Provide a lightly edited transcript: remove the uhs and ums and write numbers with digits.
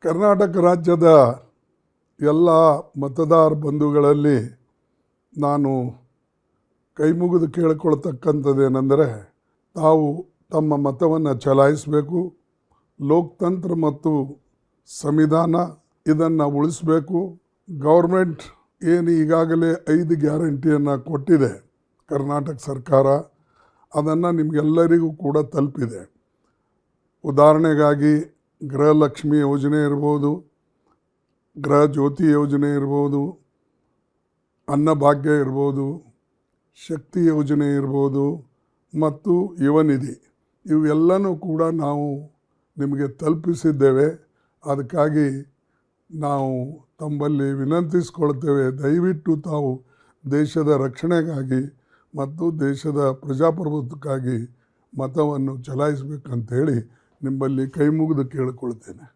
ಕರ್ನಾಟಕ ರಾಜ್ಯದ ಎಲ್ಲ ಮತದಾರ ಬಂಧುಗಳಲ್ಲಿ ನಾನು ಕೈ ಮುಗಿದು ಕೇಳಿಕೊಳ್ತಕ್ಕಂಥದ್ದೇನೆಂದರೆ, ತಾವು ತಮ್ಮ ಮತವನ್ನು ಚಲಾಯಿಸಬೇಕು. ಲೋಕತಂತ್ರ ಮತ್ತು ಸಂವಿಧಾನ ಇದನ್ನು ಉಳಿಸಬೇಕು. ಗೌರ್ಮೆಂಟ್ ಏನು ಈಗಾಗಲೇ 5 ಗ್ಯಾರಂಟಿಯನ್ನು ಕೊಟ್ಟಿದೆ ಕರ್ನಾಟಕ ಸರ್ಕಾರ, ಅದನ್ನು ನಿಮಗೆಲ್ಲರಿಗೂ ಕೂಡ ತಲುಪಿದೆ. ಉದಾಹರಣೆಗಾಗಿ ಗೃಹಲಕ್ಷ್ಮಿ ಯೋಜನೆ ಇರ್ಬೋದು, ಗೃಹ ಜ್ಯೋತಿ ಯೋಜನೆ ಇರ್ಬೋದು, ಅನ್ನಭಾಗ್ಯ ಇರ್ಬೋದು, ಶಕ್ತಿ ಯೋಜನೆ ಇರ್ಬೋದು ಮತ್ತು ಯುವನಿಧಿ, ಇವೆಲ್ಲನೂ ಕೂಡ ನಾವು ನಿಮಗೆ ತಲುಪಿಸಿದ್ದೇವೆ. ಅದಕ್ಕಾಗಿ ನಾವು ತಮ್ಮಲ್ಲಿ ವಿನಂತಿಸ್ಕೊಳ್ತೇವೆ, ದಯವಿಟ್ಟು ತಾವು ದೇಶದ ರಕ್ಷಣೆಗಾಗಿ ಮತ್ತು ದೇಶದ ಪ್ರಜಾಪ್ರಭುತ್ವಕ್ಕಾಗಿ ಮತವನ್ನು ಚಲಾಯಿಸಬೇಕಂತೇಳಿ ನಿಮ್ಮಲ್ಲಿ ಕೈ ಮುಗಿದು ಕೇಳಿಕೊಳ್ತೇನೆ.